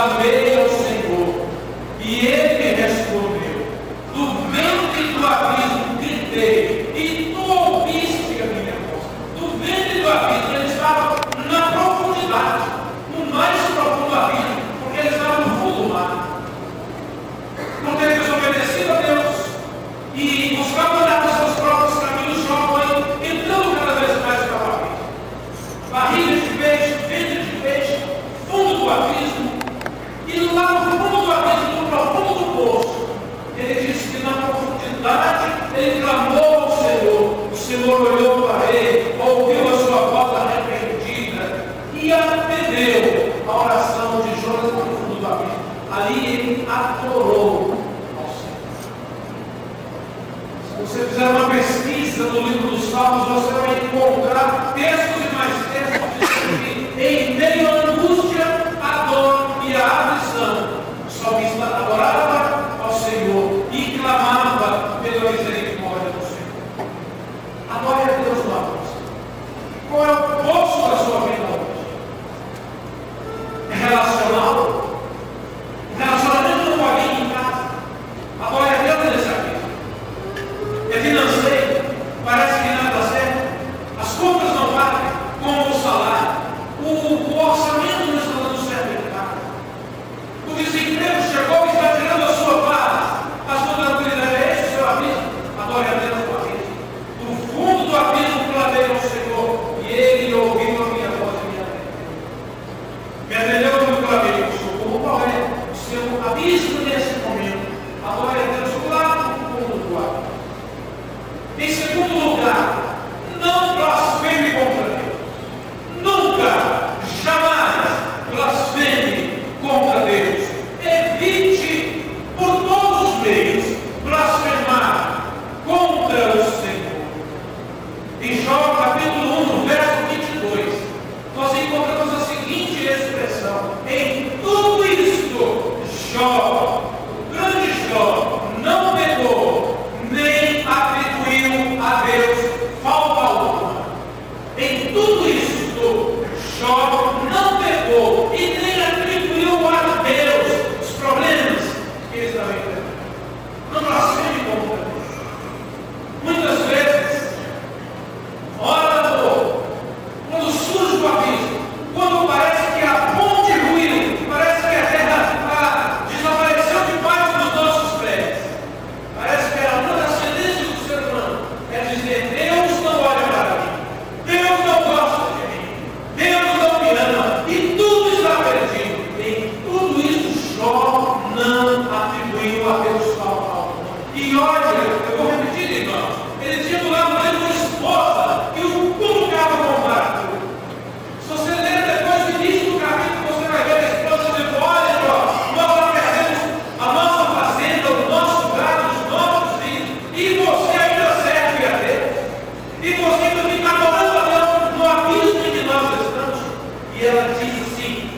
clamei ao Senhor, e Ele me respondeu. Do ventre do abismo gritei, e tu ouviste a minha voz. Do ventre do abismo, ele estava na profundidade, no mais profundo abismo, porque ele estava no fundo do mar. Não teve desobedecido a Deus e buscava olhar para os seus próprios caminhos, Jó foi entrando cada vez mais para o abismo. Barriga de peixe, ventre de peixe, fundo do abismo, e lá no fundo do abismo, no profundo do poço, ele disse que na profundidade ele clamou ao Senhor. O Senhor olhou para ele, ouviu a sua voz arrependida e atendeu a oração de Jonas no fundo do abismo. Ali ele adorou ao Senhor. Se você fizer uma pesquisa no livro dos Salmos, você vai encontrar textos e mais textos dizendo que em meio à angústia, a dor e a aflição, o salmista adorava ao Senhor e clamava pela misericórdia do Senhor. Adore a Deus lá, qual é o poço da sua vida hoje? É relacional? Relacionamento com alguém em casa. Adore a Deus nesse abismo. É financeiro. Parece que nada dá certo. As contas não batem com o salário. O orçamento não está dando certo em casa. O desemprego chegou e está tirando a sua paz. A sua tranquilidade é esse o seu abismo. Adore a Deus no abismo. No fundo do abismo clamei ao Senhor e Ele ouviu a minha voz e me atendeu. Me atendeu quando eu clamei ao Senhor. Qual é o seu abismo nesse momento? Adore a Deus lá no fundo do abismo. Em segundo lugar, não blasfeme contra Deus. Nunca, jamais blasfeme contra Deus. Evite, por todos os meios, blasfemar contra o Senhor. Em Jó, capítulo 1, no verso 22, nós encontramos a seguinte expressão: em tudo isto, Jó, o grande Jó, não pecou, nem atribuiu a Deus falta alguma. Em tudo isto, Jó não pecou e nem atribuiu a Deus os problemas que ele estava enfrentando. Não blasfeme contra Deus. Muitas vezes, ora da dor, quando surge o abismo, quando parece que a ponte ruiu, parece que a terra desapareceu debaixo dos nossos pés, parece que era uma das tendências do ser humano, é dizer: Deus não olha para mim, Deus não gosta de mim, Deus não me ama, e tudo está perdido. Em tudo isso, Jó não atribuiu a Deus falta alguma. E olha, eu vou repetir, irmãos, ele tinha do lado dele uma esposa que o colocava com barato. Se você ler depois do início do capítulo, você vai ver a esposa dizendo: olha, Jó, nós já perdemos a nossa fazenda, o nosso gado, os nossos filhos, e você ainda serve a Deus. E você ainda fica adorando a Deus no abismo em que nós estamos. E ela diz assim: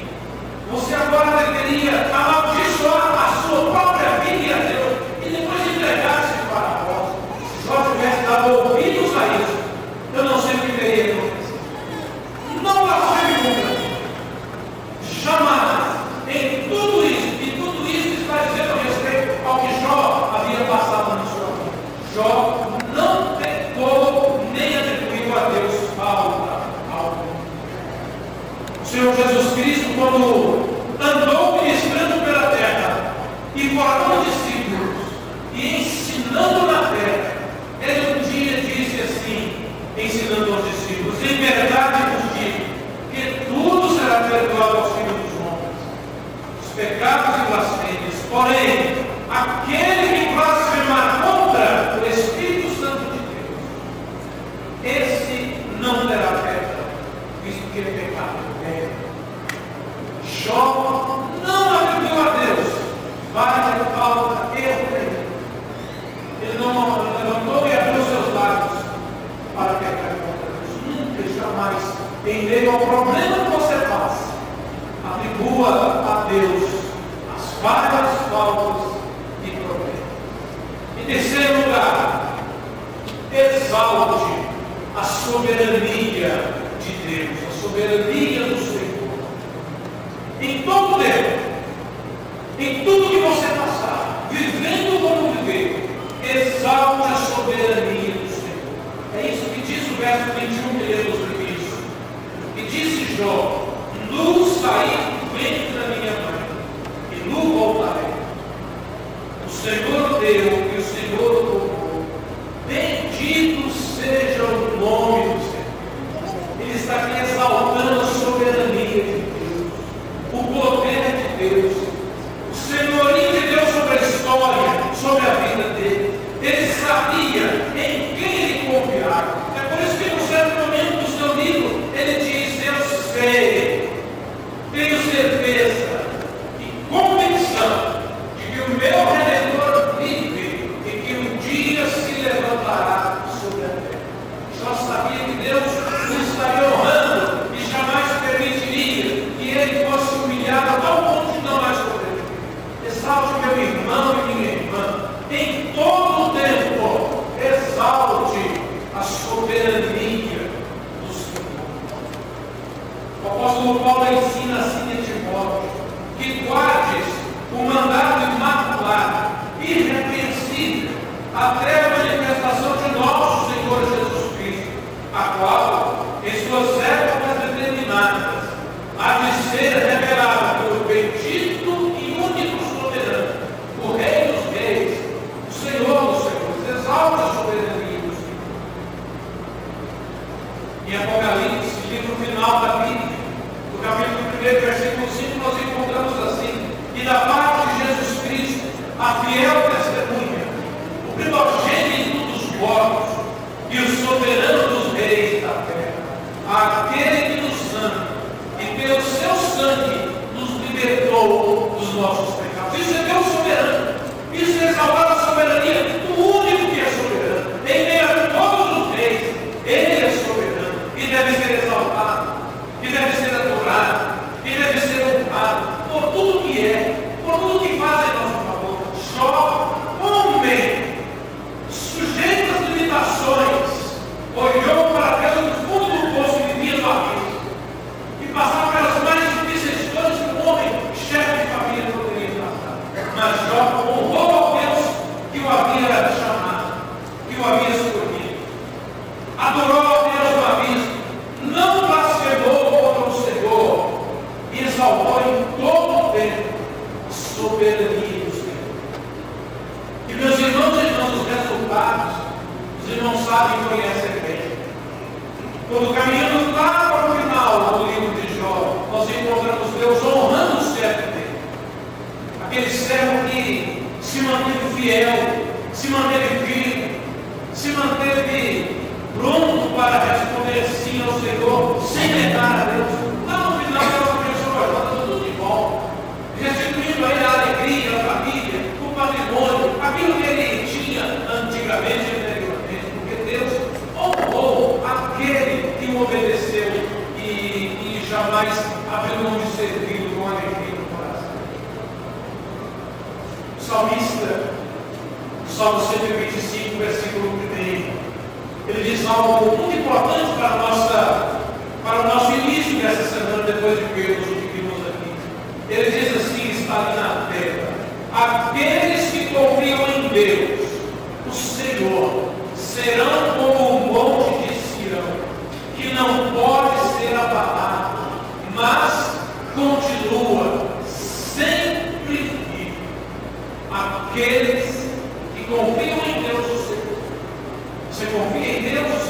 você agora deveria amaldiçoar a sua própria vida e a Deus, e depois entregar-se para a voz. Se Jó tivesse dado ouvidos a isso, eu não sei o que teria acontecido. Não blasfeme contra Deus. Jamais. Em tudo isso, e tudo isso está dizendo a respeito ao que Jó havia passado na sua vida. Jó não pecou nem atribuiu a Deus falta alguma. O Senhor Jesus Cristo, quando andou ministrando pela terra e formando discípulos e ensinando na terra, ele um dia disse assim, ensinando aos discípulos: em verdade vos digo que tudo será perdoado aos filhos dos homens, os pecados e blasfêmias, porém aquele que blasfemar contra o Espírito Santo de Deus, esse não terá perdão, visto que é pecado. Jó não atribuiu a Deus várias falta erro nenhum. Ele não levantou e abriu seus lábios para pecar contra Deus. Nunca, jamais, em meio ao problema que você passa, atribua a Deus as várias faltas e problemas. Em terceiro lugar, exalte a soberania de Deus, a soberania do Senhor. Em todo tempo, em tudo que você passar, vivendo como viver, exalte a soberania do Senhor. É isso que diz o verso 21 que lemos no início. E disse Jó: luz saí do ventre da minha mãe, e luz voltarei. O Senhor deu e o Senhor tomou. Bendito seja o nome do Senhor. Ele está aqui exaltando a soberania de Deus, o poder de Deus, o senhorio de Deus sobre a história, sobre a vida dele. Ele sabia em quem ele confiar. É por isso que no certo momento do seu livro ele diz: eu sei, tenho certeza e convicção de que o meu Redentor vive e que um dia se levantará sobre a terra. Jó sabia que Deus o estaria honrando e jamais permitiria que ele fosse humilhado a tal ponto de não mais poder. Exalte meu irmão e minha irmã, em todo o tempo, exalte a soberania do Senhor. O apóstolo Paulo ensina assim a Timóteo: que guardes o mandado imaculado, irrepreensível, até a manifestação de nosso Senhor Jesus Cristo, a qual, em suas épocas determinadas, há de ser revelada pelo bendito e único soberano, o Rei dos Reis, o Senhor dos Senhores. Exalta a soberania do Senhor. Em Apocalipse, livro final da Bíblia, no capítulo 1, versículo 5, nós encontramos assim: e da parte de Jesus Cristo, a fiel testemunha, o primogênito dos mortos e o soberano dos reis da terra, aquele que nos ama e pelo seu sangue nos libertou dos nossos pecados. Isso é Deus soberano. Isso é exaltar a soberania do único que é soberano. Em meio a todos os reis, ele é soberano e deve ser exaltado, e deve ser adorado, e deve ser honrado por tudo que é, por tudo que faz em nosso favor. Jó, homem, sujeito às limitações, olhou para Deus no fundo do poço e vivia no abismo, e passava pelas mais difíceis coisas que um homem, chefe de família, poderia passar. Mas Jó honrou ao Deus que o havia chamado, que o havia escolhido, adorou a Deus no abismo, não blasfemou contra o Senhor, e exaltou em todo o tempo a soberania do Senhor. E meus irmãos e irmãs, os resultados, os irmãos sabem e conhecem bem. Quando caminhamos lá para o final do livro de Jó, nós encontramos Deus honrando o servo dele. Aquele servo que se manteve fiel, se manteve firme, se manteve pronto para responder sim ao Senhor, sem negar a Deus. Lá no final Deus abençoou, está tudo de volta, restituindo a ele a alegria, a família, o patrimônio, aquilo que ele tinha antigamente e anteriormente, porque Deus honrou aquele que o obedeceu e jamais abriu mão de servir com alegria no coração. O salmista, Salmo 125, versículo 1, ele diz algo muito importante para o nosso início dessa semana, depois de vermos o que vimos aqui. Ele diz assim, está ali na terra: aqueles que confiam em Deus, o Senhor, serão como um monte de Sião, que não pode ser abalado, mas continua sempre vivo. Aqueles que confiam em Deus, o Senhor. Você confia em Deus?